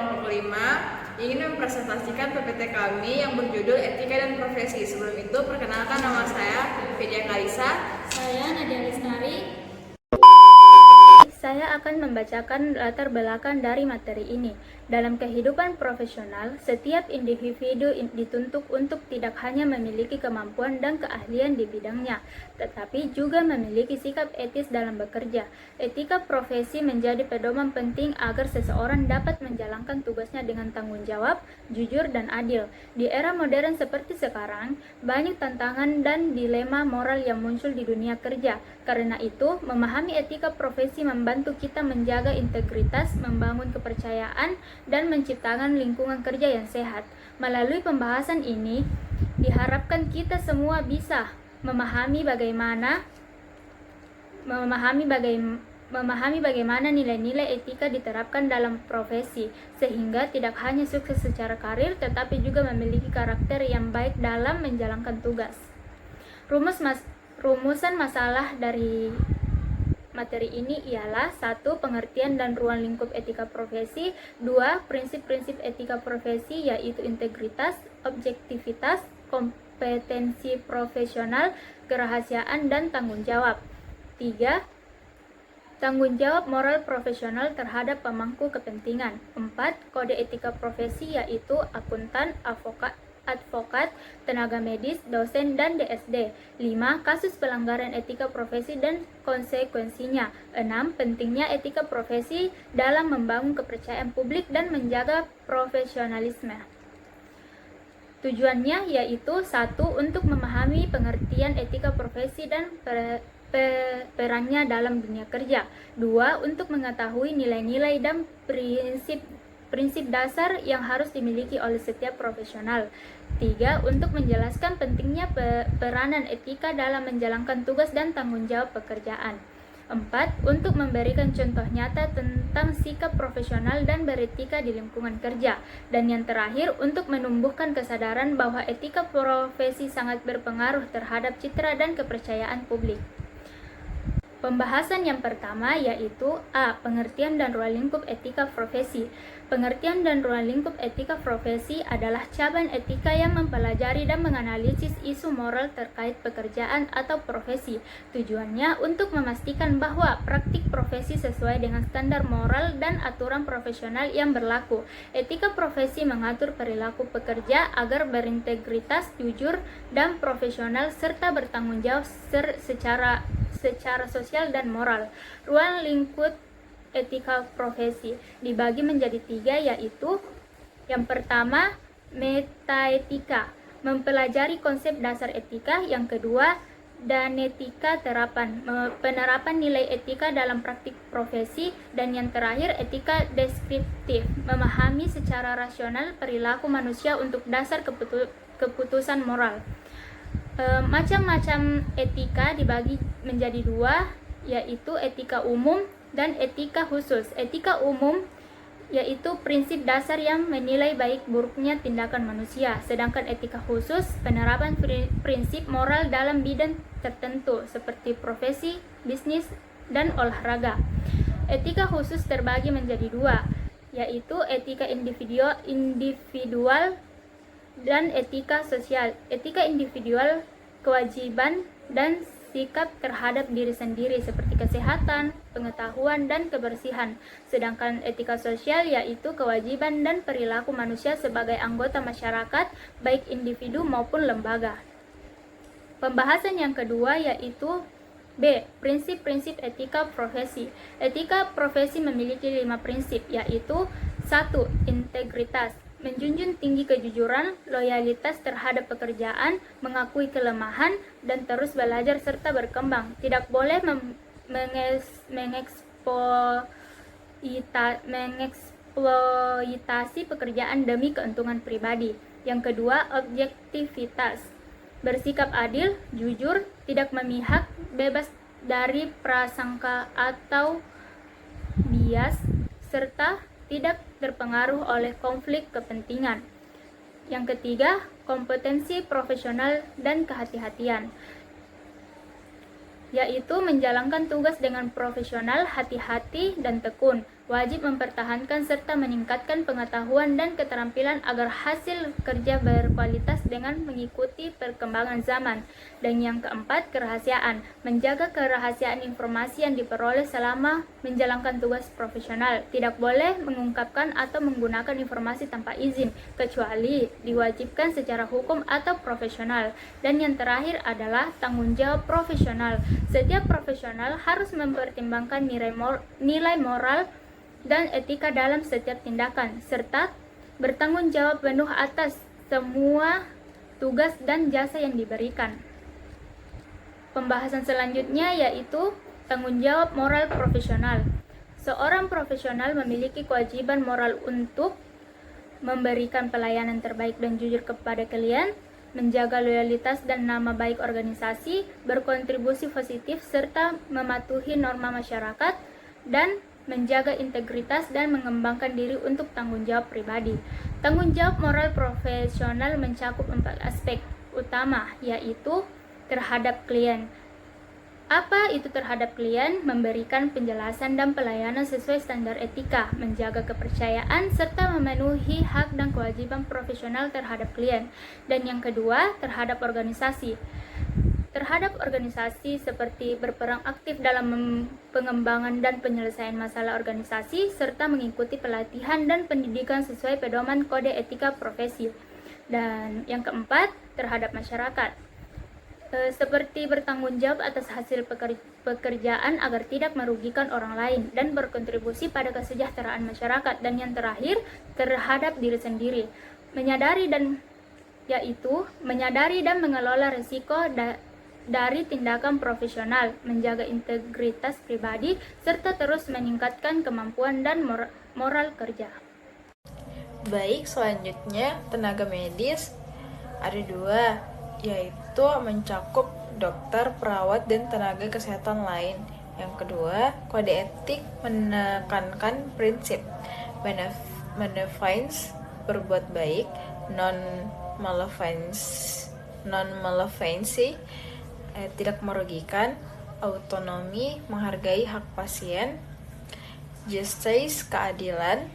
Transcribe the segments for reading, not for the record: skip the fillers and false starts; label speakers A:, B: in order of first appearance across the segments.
A: kelompok 5 ingin mempresentasikan PPT kami yang berjudul Etika dan Profesi. Sebelum itu, perkenalkan nama saya Vidya Kalisa.
B: Saya Nadia Lestari.
C: Saya akan membacakan latar belakang dari materi ini. Dalam kehidupan profesional, setiap individu dituntut untuk tidak hanya memiliki kemampuan dan keahlian di bidangnya, tetapi juga memiliki sikap etis dalam bekerja. Etika profesi menjadi pedoman penting agar seseorang dapat menjalankan tugasnya dengan tanggung jawab, jujur, dan adil. Di era modern seperti sekarang, banyak tantangan dan dilema moral yang muncul di dunia kerja. Karena itu, memahami etika profesi membantu kita menjaga integritas, membangun kepercayaan, dan menciptakan lingkungan kerja yang sehat. Melalui pembahasan ini, diharapkan kita semua bisa memahami bagaimana nilai-nilai etika diterapkan dalam profesi, sehingga tidak hanya sukses secara karir, tetapi juga memiliki karakter yang baik dalam menjalankan tugas. Rumusan masalah dari materi ini ialah 1. Pengertian dan ruang lingkup etika profesi. 2. Prinsip-prinsip etika profesi, yaitu integritas, objektivitas, kompetensi profesional, kerahasiaan, dan tanggung jawab. 3. Tanggung jawab moral profesional terhadap pemangku kepentingan. 4. Kode etika profesi, yaitu akuntan, advokat, tenaga medis, dosen, dan DSD. 5. Kasus pelanggaran etika profesi dan konsekuensinya. 6. Pentingnya etika profesi dalam membangun kepercayaan publik dan menjaga profesionalisme. Tujuannya yaitu 1. Untuk memahami pengertian etika profesi dan perannya dalam dunia kerja. 2. Untuk mengetahui nilai-nilai dan prinsip dasar yang harus dimiliki oleh setiap profesional. 3. Untuk menjelaskan pentingnya peranan etika dalam menjalankan tugas dan tanggung jawab pekerjaan. 4. Untuk memberikan contoh nyata tentang sikap profesional dan beretika di lingkungan kerja. Dan yang terakhir, untuk menumbuhkan kesadaran bahwa etika profesi sangat berpengaruh terhadap citra dan kepercayaan publik. Pembahasan yang pertama yaitu A. Pengertian dan ruang lingkup etika profesi. Pengertian dan ruang lingkup etika profesi adalah cabang etika yang mempelajari dan menganalisis isu moral terkait pekerjaan atau profesi. Tujuannya untuk memastikan bahwa praktik profesi sesuai dengan standar moral dan aturan profesional yang berlaku. Etika profesi mengatur perilaku pekerja agar berintegritas, jujur, dan profesional serta bertanggung jawab secara sosial dan moral. Ruang lingkup etika profesi dibagi menjadi 3, yaitu yang pertama, metaetika, mempelajari konsep dasar etika. Yang kedua, danetika, penerapan nilai etika dalam praktik profesi. Dan yang terakhir, etika deskriptif, memahami secara rasional perilaku manusia untuk dasar keputusan moral. Macam-macam etika dibagi menjadi 2, yaitu etika umum dan etika khusus. Etika umum yaitu prinsip dasar yang menilai baik buruknya tindakan manusia, sedangkan etika khusus penerapan prinsip moral dalam bidang tertentu seperti profesi, bisnis, dan olahraga. Etika khusus terbagi menjadi 2, yaitu etika individual dan etika sosial. Etika individual, kewajiban dan sikap terhadap diri sendiri seperti kesehatan, pengetahuan, dan kebersihan. Sedangkan etika sosial yaitu kewajiban dan perilaku manusia sebagai anggota masyarakat, baik individu maupun lembaga. Pembahasan yang kedua yaitu B. Prinsip-prinsip etika profesi. Etika profesi memiliki 5 prinsip, yaitu 1. Integritas, menjunjung tinggi kejujuran, loyalitas terhadap pekerjaan, mengakui kelemahan, dan terus belajar serta berkembang. Tidak boleh mengeksploitasi pekerjaan demi keuntungan pribadi. Yang kedua, objektivitas, bersikap adil, jujur, tidak memihak, bebas dari prasangka atau bias, serta tidak terpengaruh oleh konflik kepentingan. Yang ketiga, kompetensi profesional dan kehati-hatian, yaitu menjalankan tugas dengan profesional, hati-hati, dan tekun, wajib mempertahankan serta meningkatkan pengetahuan dan keterampilan agar hasil kerja berkualitas dengan mengikuti perkembangan zaman. Dan yang keempat, kerahasiaan. Menjaga kerahasiaan informasi yang diperoleh selama menjalankan tugas profesional. Tidak boleh mengungkapkan atau menggunakan informasi tanpa izin, kecuali diwajibkan secara hukum atau profesional. Dan yang terakhir adalah tanggung jawab profesional. Setiap profesional harus mempertimbangkan nilai moral dan etika dalam setiap tindakan, serta bertanggung jawab penuh atas semua tugas dan jasa yang diberikan. Pembahasan selanjutnya yaitu tanggung jawab moral profesional. Seorang profesional memiliki kewajiban moral untuk memberikan pelayanan terbaik dan jujur kepada klien, menjaga loyalitas dan nama baik organisasi, berkontribusi positif serta mematuhi norma masyarakat, dan menjaga integritas dan mengembangkan diri untuk tanggung jawab pribadi. Tanggung jawab moral profesional mencakup 4 aspek utama, yaitu terhadap klien. Apa itu terhadap klien? Memberikan penjelasan dan pelayanan sesuai standar etika, menjaga kepercayaan, serta memenuhi hak dan kewajiban profesional terhadap klien. Dan yang kedua, terhadap organisasi. Terhadap organisasi seperti berperan aktif dalam pengembangan dan penyelesaian masalah organisasi, serta mengikuti pelatihan dan pendidikan sesuai pedoman kode etika profesi. Dan yang keempat, terhadap masyarakat. Seperti bertanggung jawab atas hasil pekerjaan agar tidak merugikan orang lain dan berkontribusi pada kesejahteraan masyarakat. Dan yang terakhir, terhadap diri sendiri. Menyadari dan mengelola risiko dari tindakan profesional, menjaga integritas pribadi, serta terus meningkatkan kemampuan dan moral kerja.
A: Baik, selanjutnya tenaga medis ada 2, yaitu mencakup dokter, perawat, dan tenaga kesehatan lain. Yang kedua, kode etik menekankan prinsip benevolence, berbuat baik, non-malevolence, tidak merugikan, autonomi, menghargai hak pasien, justice, keadilan.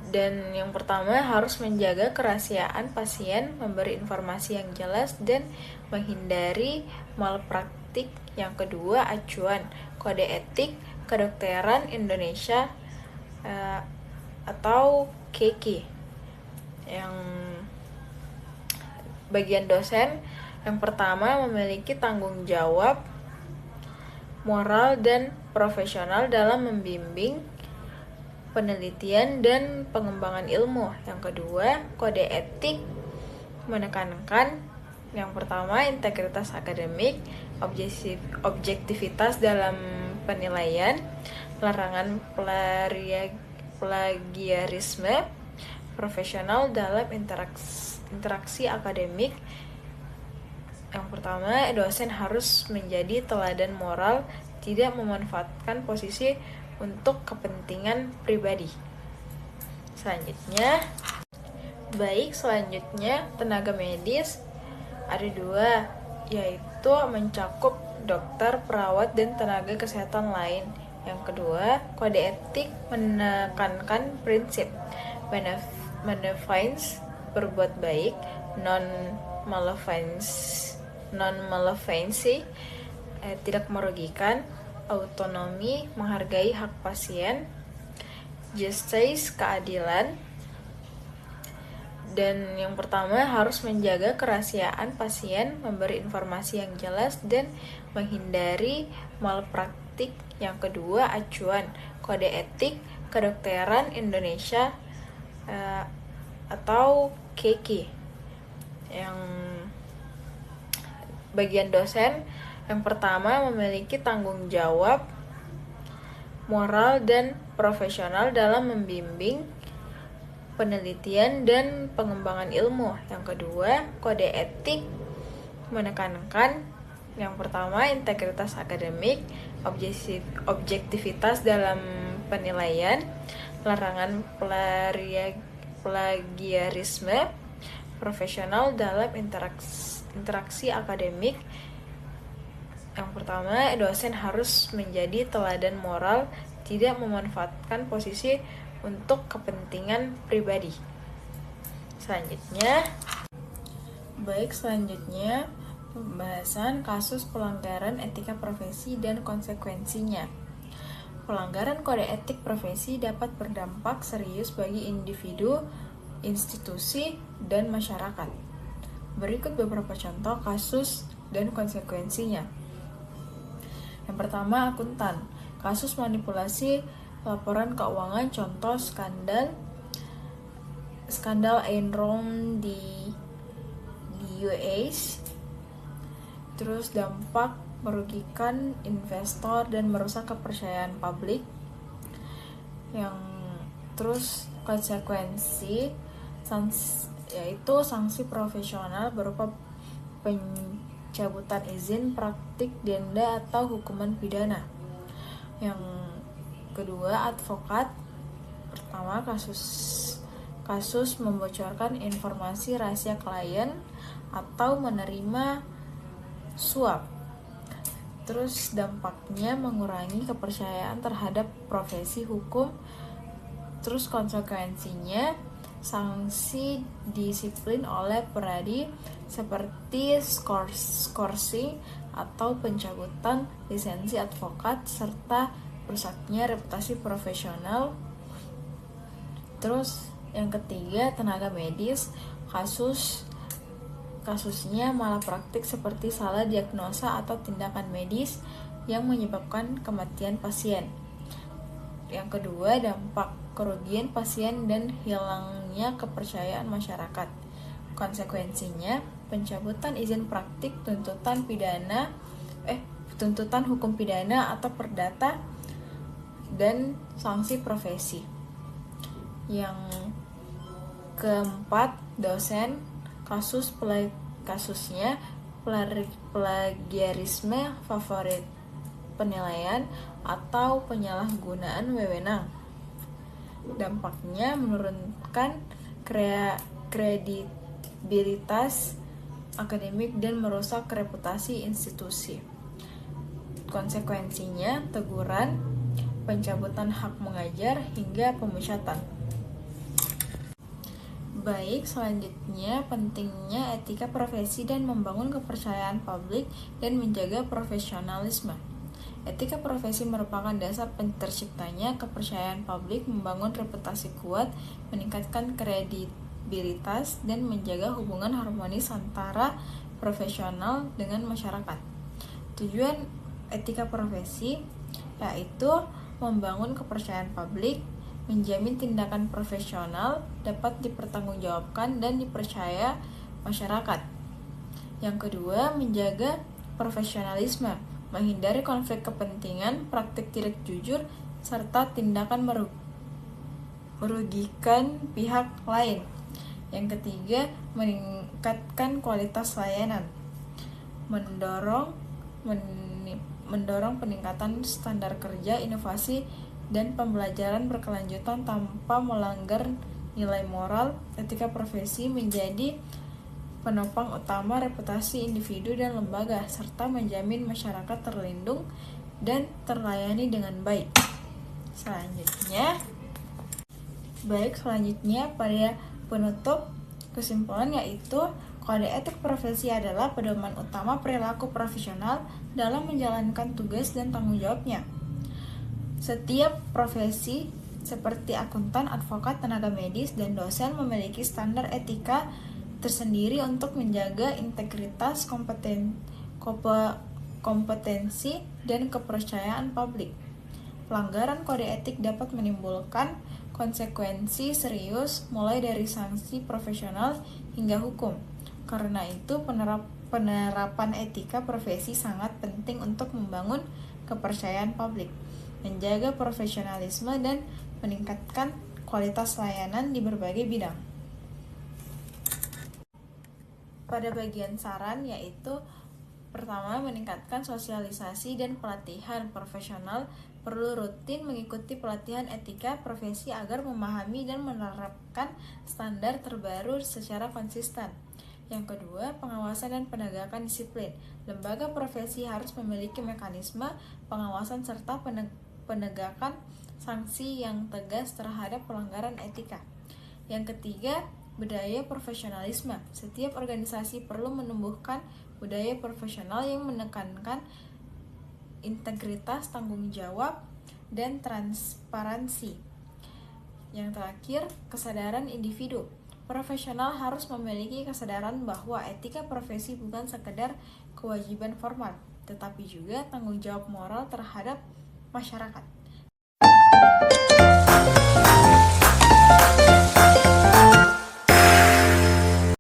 A: Dan yang pertama, harus menjaga kerahasiaan pasien, memberi informasi yang jelas, dan menghindari malpraktik. Yang kedua, acuan, kode etik kedokteran Indonesia atau KEKI. Yang bagian dosen, yang pertama, memiliki tanggung jawab moral dan profesional dalam membimbing penelitian dan pengembangan ilmu. Yang kedua, kode etik menekankan yang pertama, integritas akademik, objektivitas dalam penilaian, larangan plagiarisme, profesional dalam interaksi akademik. Yang pertama, dosen harus menjadi teladan moral, tidak memanfaatkan posisi untuk kepentingan pribadi. Selanjutnya tenaga medis ada 2, yaitu mencakup dokter, perawat, dan tenaga kesehatan lain. Yang kedua, kode etik menekankan prinsip benevolence, berbuat baik, non-malevolence, tidak merugikan, autonomi, menghargai hak pasien, justice, keadilan. Dan yang pertama, harus menjaga kerahasiaan pasien, memberi informasi yang jelas, dan menghindari malpraktik. Yang kedua, acuan, kode etik kedokteran Indonesia atau KEKI. Yang bagian dosen, yang pertama, memiliki tanggung jawab moral dan profesional dalam membimbing penelitian dan pengembangan ilmu. Yang kedua, kode etik menekankan yang pertama, integritas akademik, objektivitas dalam penilaian, larangan plagiarisme, profesional dalam interaksi akademik. Yang pertama, dosen harus menjadi teladan moral, tidak memanfaatkan posisi untuk kepentingan pribadi. Selanjutnya, pembahasan kasus pelanggaran etika profesi dan konsekuensinya. Pelanggaran kode etik profesi dapat berdampak serius bagi individu, institusi, dan masyarakat. Berikut beberapa contoh kasus dan konsekuensinya. Yang pertama, akuntan. Kasus manipulasi laporan keuangan, contoh skandal Enron di US. Terus dampak merugikan investor dan merusak kepercayaan publik. Terus konsekuensi yaitu sanksi profesional berupa pencabutan izin, praktik denda atau hukuman pidana. Yang kedua, advokat. Pertama, kasus membocorkan informasi rahasia klien atau menerima suap. Terus dampaknya mengurangi kepercayaan terhadap profesi hukum. Terus konsekuensinya sanksi disiplin oleh peradi seperti skorsing atau pencabutan lisensi advokat serta rusaknya reputasi profesional. Terus yang ketiga, tenaga medis. Kasusnya malapraktik seperti salah diagnosa atau tindakan medis yang menyebabkan kematian pasien. Yang kedua, dampak kerugian pasien dan hilangnya kepercayaan masyarakat. Konsekuensinya pencabutan izin praktik, tuntutan hukum pidana atau perdata, dan sanksi profesi. Yang keempat, dosen. Kasusnya plagiarisme, favorit penilaian, atau penyalahgunaan wewenang. Dampaknya menurunkan kredibilitas akademik dan merusak reputasi institusi. Konsekuensinya teguran, pencabutan hak mengajar, hingga pemecatan. Baik, selanjutnya pentingnya etika profesi dan membangun kepercayaan publik dan menjaga profesionalisme. Etika profesi merupakan dasar terciptanya kepercayaan publik, membangun reputasi kuat, meningkatkan kredibilitas, dan menjaga hubungan harmonis antara profesional dengan masyarakat. Tujuan etika profesi yaitu membangun kepercayaan publik, menjamin tindakan profesional dapat dipertanggungjawabkan dan dipercaya masyarakat. Yang kedua, menjaga profesionalisme, menghindari konflik kepentingan, praktik tidak jujur, serta tindakan merugikan pihak lain. Yang ketiga, meningkatkan kualitas layanan, mendorong peningkatan standar kerja, inovasi, dan pembelajaran berkelanjutan tanpa melanggar nilai moral. Etika profesi menjadi penopang utama reputasi individu dan lembaga, serta menjamin masyarakat terlindung dan terlayani dengan baik. Selanjutnya pada penutup, kesimpulan yaitu kode etik profesi adalah pedoman utama perilaku profesional dalam menjalankan tugas dan tanggung jawabnya. Setiap profesi seperti akuntan, advokat, tenaga medis, dan dosen memiliki standar etika tersendiri untuk menjaga integritas, kompetensi, dan kepercayaan publik. Pelanggaran kode etik dapat menimbulkan konsekuensi serius, mulai dari sanksi profesional hingga hukum. Karena itu, penerapan etika profesi sangat penting untuk membangun kepercayaan publik, menjaga profesionalisme, dan meningkatkan kualitas layanan di berbagai bidang. Pada bagian saran yaitu pertama, meningkatkan sosialisasi dan pelatihan profesional. Perlu rutin mengikuti pelatihan etika profesi agar memahami dan menerapkan standar terbaru secara konsisten. Yang kedua, pengawasan dan penegakan disiplin. Lembaga profesi harus memiliki mekanisme pengawasan serta penegakan sanksi yang tegas terhadap pelanggaran etika. Yang ketiga, budaya profesionalisme. Setiap organisasi perlu menumbuhkan budaya profesional yang menekankan integritas, tanggung jawab, dan transparansi. Yang terakhir, kesadaran individu. Profesional harus memiliki kesadaran bahwa etika profesi bukan sekedar kewajiban formal, tetapi juga tanggung jawab moral terhadap masyarakat.